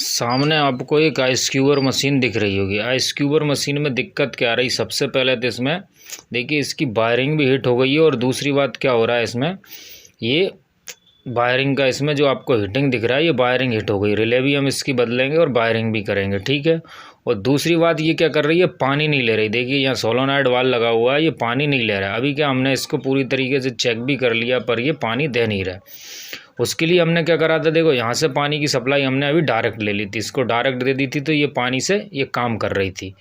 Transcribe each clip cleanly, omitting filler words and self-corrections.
सामने आपको एक आइस क्यूबर मशीन दिख रही होगी। आइस क्यूबर मशीन में दिक्कत क्या आ रही, सबसे पहले तो इसमें देखिए इसकी वायरिंग भी हिट हो गई है। और दूसरी बात क्या हो रहा है इसमें, ये वायरिंग का इसमें जो आपको हीटिंग दिख रहा है, ये वायरिंग हिट हो गई। रिले भी हम इसकी बदलेंगे और वायरिंग भी करेंगे, ठीक है। और दूसरी बात ये क्या कर रही है, पानी नहीं ले रही। देखिए यहाँ सोलोनॉइड वाल्व लगा हुआ है, ये पानी नहीं ले रहा है। अभी क्या हमने इसको पूरी तरीके से चेक भी कर लिया, पर ये पानी दे नहीं रहा है। उसके लिए हमने क्या करा था, देखो यहाँ से पानी की सप्लाई हमने अभी डायरेक्ट ले ली थी, इसको डायरेक्ट दे दी थी, तो ये पानी से ये काम कर रही थी।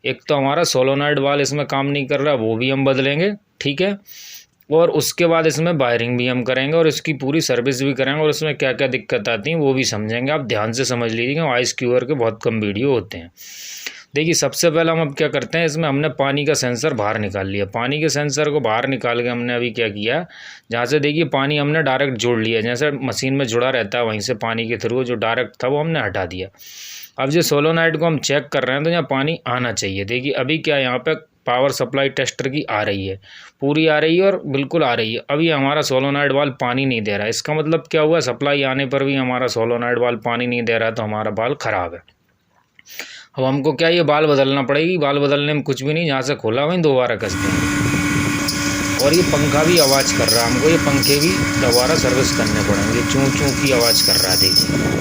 एक तो हमारा सोलोनॉइड वाल्व इसमें काम नहीं कर रहा, वो भी हम बदलेंगे, ठीक है। और उसके बाद इसमें वायरिंग भी हम करेंगे और इसकी पूरी सर्विस भी करेंगे, और इसमें क्या क्या दिक्कत आती है वो भी समझेंगे। आप ध्यान से समझ लीजिए, क्योंकि आइस क्यूबर के बहुत कम वीडियो होते हैं। देखिए सबसे पहले हम अब क्या करते हैं, इसमें हमने पानी का सेंसर बाहर निकाल लिया। पानी के सेंसर को बाहर निकाल के हमने अभी क्या किया, जहाँ से देखिए पानी हमने डायरेक्ट जोड़ लिया, जैसे मशीन में जुड़ा रहता है वहीं से पानी के थ्रू जो डायरेक्ट था वो हमने हटा दिया। अब जो सोलोनॉइड को हम चेक कर रहे हैं तो यहाँ पानी आना चाहिए। देखिए अभी क्या यहाँ पे पावर सप्लाई टेस्टर की आ रही है, पूरी आ रही है और बिल्कुल आ रही है। अभी हमारा सोलोनॉइड वाल्व पानी नहीं दे रहा है, इसका मतलब क्या हुआ, सप्लाई आने पर भी हमारा सोलोनॉइड वाल्व पानी नहीं दे रहा है, तो हमारा वाल्व ख़राब है। अब हमको क्या, ये बाल बदलना पड़ेगी। बाल बदलने में कुछ भी नहीं, जहाँ से खोला वहीं दोबारा कसते हैं। और ये पंखा भी आवाज़ कर रहा है, हमको ये पंखे भी दोबारा सर्विस करने पड़ेंगे। चूँ चूँ की आवाज़ कर रहा है, देखिए।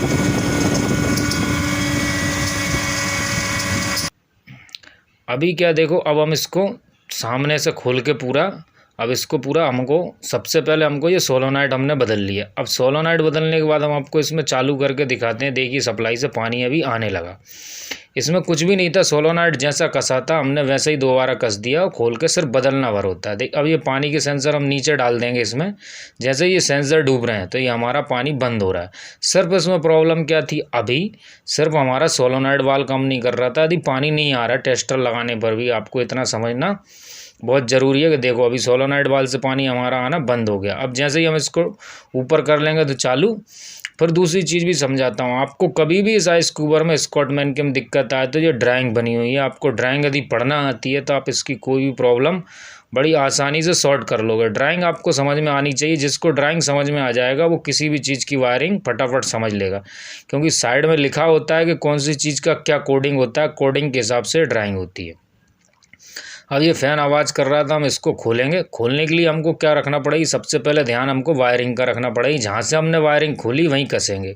अभी क्या देखो, अब हम इसको सामने से खोल के पूरा, अब इसको पूरा हमको सबसे पहले हमको ये सोलोनॉइड हमने बदल लिया। अब सोलोनॉइड बदलने के बाद हम आपको इसमें चालू करके दिखाते हैं। देखिए सप्लाई से पानी अभी आने लगा, इसमें कुछ भी नहीं था। सोलोनॉइड जैसा कसा था हमने वैसे ही दोबारा कस दिया, और खोल के सिर्फ बदलना भर होता है। देख अब ये पानी के सेंसर हम नीचे डाल देंगे इसमें, जैसे ये सेंसर डूब रहे हैं तो ये हमारा पानी बंद हो रहा है। सिर्फ इसमें प्रॉब्लम क्या थी, अभी सिर्फ हमारा सोलोनॉइड वाल्व काम नहीं कर रहा था, यदि पानी नहीं आ रहा टेस्टर लगाने पर भी। आपको इतना समझना बहुत ज़रूरी है कि देखो अभी सोलोनॉइड वाल्व से पानी हमारा आना बंद हो गया। अब जैसे ही हम इसको ऊपर कर लेंगे तो चालू। फिर दूसरी चीज़ भी समझाता हूँ आपको, कभी भी इस आइस क्यूबर में स्कॉटमैन के में दिक्कत आए तो ये ड्राइंग बनी हुई है। आपको ड्राइंग यदि पढ़ना आती है तो आप इसकी कोई भी प्रॉब्लम बड़ी आसानी से सॉर्ट कर लोगे। ड्राइंग आपको समझ में आनी चाहिए, जिसको ड्राइंग समझ में आ जाएगा वो किसी भी चीज़ की वायरिंग फटाफट समझ लेगा, क्योंकि साइड में लिखा होता है कि कौन सी चीज़ का क्या कोडिंग होता है, कोडिंग के हिसाब से ड्राइंग होती है। अब ये फ़ैन आवाज़ कर रहा था, हम इसको खोलेंगे। खोलने के लिए हमको क्या रखना पड़ेगी, सबसे पहले ध्यान हमको वायरिंग का रखना पड़ेगी। जहाँ से हमने वायरिंग खोली वहीं कसेंगे।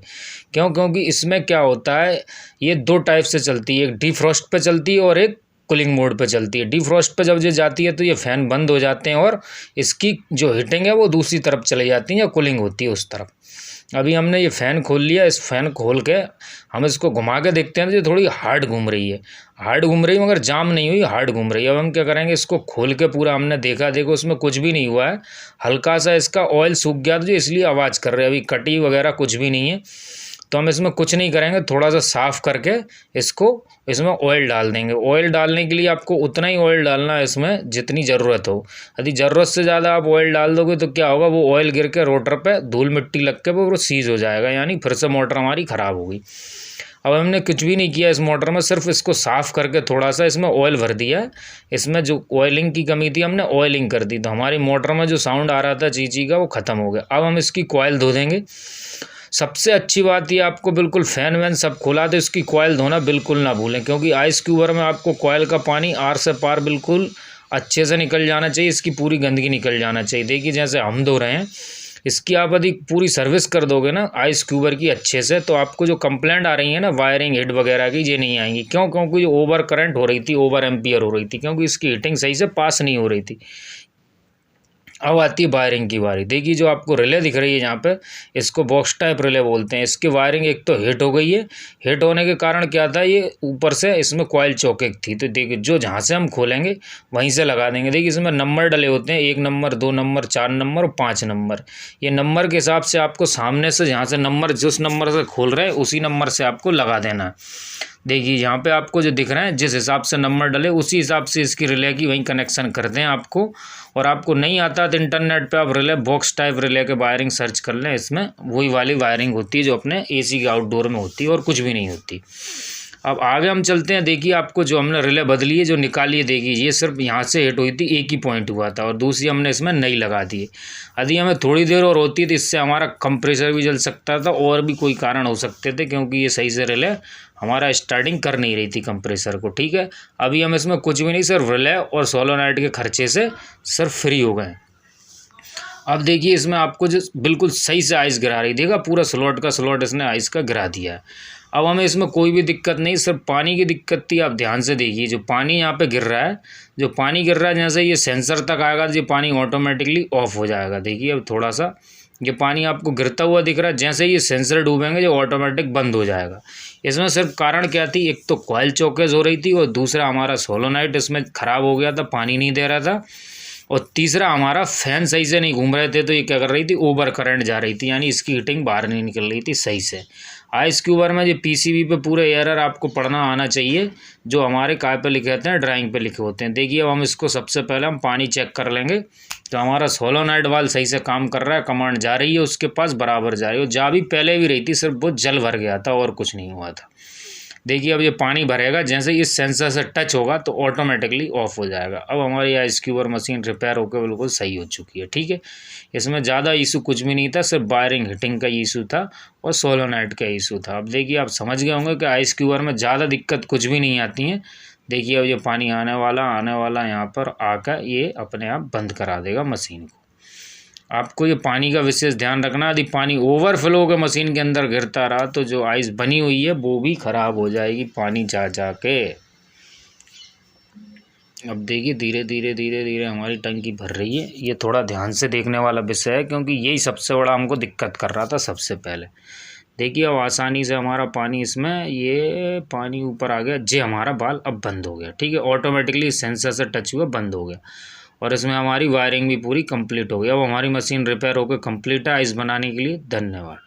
क्योंकि इसमें क्या होता है, ये दो टाइप से चलती है, एक डिफ्रॉस्ट पे चलती है और एक कूलिंग मोड पे चलती है। डिफ्रॉस्ट पे जब ये जाती है तो ये फ़ैन बंद हो जाते हैं और इसकी जो हीटिंग है वो दूसरी तरफ चली जाती है, या कूलिंग होती है उस तरफ। अभी हमने ये फ़ैन खोल लिया, इस फ़ैन खोल के हम इसको घुमा के देखते हैं तो ये थोड़ी हार्ड घूम रही है। हार्ड घूम रही है मगर जाम नहीं हुई, हार्ड घूम रही है। अब हम क्या करेंगे, इसको खोल के पूरा हमने देखा, देखो उसमें कुछ भी नहीं हुआ है। हल्का सा इसका ऑयल सूख गया तो इसलिए आवाज़ कर रहे हैं। अभी कटी वगैरह कुछ भी नहीं है, तो हम इसमें कुछ नहीं करेंगे, थोड़ा सा साफ़ करके इसको इसमें ऑयल डाल देंगे। ऑयल डालने के लिए आपको उतना ही ऑयल डालना है इसमें जितनी ज़रूरत हो। यदि ज़रूरत से ज़्यादा आप ऑयल डाल दोगे तो क्या होगा, वो ऑयल गिर के रोटर पे धूल मिट्टी लग के वो सीज हो जाएगा, यानी फिर से मोटर हमारी ख़राब होगी। अब हमने कुछ भी नहीं किया इस मोटर में, सिर्फ इसको साफ़ करके थोड़ा सा इसमें ऑयल भर दिया है। इसमें जो ऑयलिंग की कमी थी हमने ऑयलिंग कर दी, तो हमारी मोटर में जो साउंड आ रहा था चीची का वो ख़त्म हो गया। अब हम इसकी कॉइल धो देंगे। सबसे अच्छी बात ये, आपको बिल्कुल फ़ैन वैन सब खुला तो इसकी कॉइल धोना बिल्कुल ना भूलें, क्योंकि आइस क्यूबर में आपको कॉइल का पानी आर से पार बिल्कुल अच्छे से निकल जाना चाहिए, इसकी पूरी गंदगी निकल जाना चाहिए। देखिए जैसे हम धो रहे हैं, इसकी आप यदि पूरी सर्विस कर दोगे ना आइस क्यूबर की अच्छे से, तो आपको जो कंप्लेंट आ रही है ना वायरिंग हिट वगैरह की, ये नहीं आएंगी। क्योंकि जो ओवर करंट हो रही थी, ओवर एम्पियर हो रही थी, क्योंकि इसकी हीटिंग सही से पास नहीं हो रही थी। अब आती है वायरिंग की बारी। देखिए जो आपको रिले दिख रही है यहाँ पे, इसको बॉक्स टाइप रिले बोलते हैं। इसकी वायरिंग एक तो हिट हो गई है, हिट होने के कारण क्या था, ये ऊपर से इसमें कॉइल चौकेक थी। तो देखिए जो जहाँ से हम खोलेंगे वहीं से लगा देंगे। देखिए इसमें नंबर डले होते हैं, 1 नंबर 2 नंबर 4 नंबर और 5 नंबर। ये नंबर के हिसाब से आपको सामने से जहाँ से नंबर जिस नंबर से खोल रहे हैं उसी नंबर से आपको लगा देना है। देखिए यहाँ पे आपको जो दिख रहा है, जिस हिसाब से नंबर डले उसी हिसाब से इसकी रिले की वहीं कनेक्शन करते हैं आपको। और आपको नहीं आता तो इंटरनेट पे आप रिले बॉक्स टाइप रिले के वायरिंग सर्च कर लें, इसमें वही वाली वायरिंग होती है जो अपने एसी के आउटडोर में होती है और कुछ भी नहीं होती। अब आगे हम चलते हैं। देखिए आपको जो हमने रिले बदली है, जो निकाली है, देखिए ये सिर्फ यहाँ से हिट हुई थी, एक ही पॉइंट हुआ था और दूसरी हमने इसमें नई लगा दी है। यदि हमें थोड़ी देर और होती तो इससे हमारा कंप्रेसर भी जल सकता था और भी कोई कारण हो सकते थे, क्योंकि ये सही से रिले हमारा स्टार्टिंग कर नहीं रही थी कंप्रेसर को। ठीक है, अभी हम इसमें कुछ भी नहीं, सिर्फ रिले और सोलोनाइट के खर्चे से सिर्फ फ्री हो गए। अब देखिए इसमें आपको जो बिल्कुल सही से आइस गिरा रही, देखा पूरा स्लॉट का स्लॉट इसने आइस का गिरा दिया है। अब हमें इसमें कोई भी दिक्कत नहीं, सिर्फ पानी की दिक्कत थी। आप ध्यान से देखिए, जो पानी यहाँ पे गिर रहा है, जो पानी गिर रहा है, जैसे ये सेंसर तक आएगा तो ये पानी ऑटोमेटिकली ऑफ हो जाएगा। देखिए अब थोड़ा सा ये पानी आपको गिरता हुआ दिख रहा है, जैसे ये सेंसर डूबेंगे जो ऑटोमेटिक बंद हो जाएगा। इसमें सिर्फ कारण क्या थी, एक तो कॉइल चौकेज हो रही थी और दूसरा हमारा सोलोनाइट इसमें ख़राब हो गया था, पानी नहीं दे रहा था, और तीसरा हमारा फ़ैन सही से नहीं घूम रहे थे, तो ये क्या कर रही थी, ओवर करंट जा रही थी, यानी इसकी हीटिंग बाहर नहीं निकल रही थी सही से। आइस क्यूबर में ये पीसीबी पे पूरे एरर आपको पढ़ना आना चाहिए, जो हमारे काय पे लिखे होते हैं, ड्राइंग पे लिखे होते हैं। देखिए अब हम इसको सबसे पहले हम पानी चेक कर लेंगे। तो हमारा सोलोनाइट वाल्व सही से काम कर रहा है, कमांड जा रही है उसके पास, बराबर जा रही है, जा भी पहले भी रही थी, सिर्फ वो जल भर गया था और कुछ नहीं हुआ था। देखिए अब ये पानी भरेगा, जैसे इस सेंसर से टच होगा तो ऑटोमेटिकली ऑफ हो जाएगा। अब हमारी आइस क्यूबर मशीन रिपेयर होकर बिल्कुल सही हो चुकी है। ठीक है, इसमें ज़्यादा इशू कुछ भी नहीं था, सिर्फ वायरिंग हीटिंग का इशू था और सोलोनाइट का इशू था। अब देखिए आप समझ गए होंगे कि आइस क्यूबर में ज़्यादा दिक्कत कुछ भी नहीं आती है। देखिए अब ये पानी आने वाला यहाँ पर आकर ये अपने आप बंद करा देगा मशीन को। आपको ये पानी का विशेष ध्यान रखना, यदि पानी ओवरफ्लो के मशीन के अंदर गिरता रहा तो जो आइस बनी हुई है वो भी ख़राब हो जाएगी पानी जा के। अब देखिए धीरे धीरे हमारी टंकी भर रही है। ये थोड़ा ध्यान से देखने वाला विषय है, क्योंकि यही सबसे बड़ा हमको दिक्कत कर रहा था सबसे पहले। देखिए अब आसानी से हमारा पानी इसमें, ये पानी ऊपर आ गया, जे हमारा बाल अब बंद हो गया। ठीक है, ऑटोमेटिकली सेंसर से टच हुआ बंद हो गया और इसमें हमारी वायरिंग भी पूरी कंप्लीट हो गई। अब हमारी मशीन रिपेयर होकर कंप्लीट है। आइस बनाने के लिए धन्यवाद।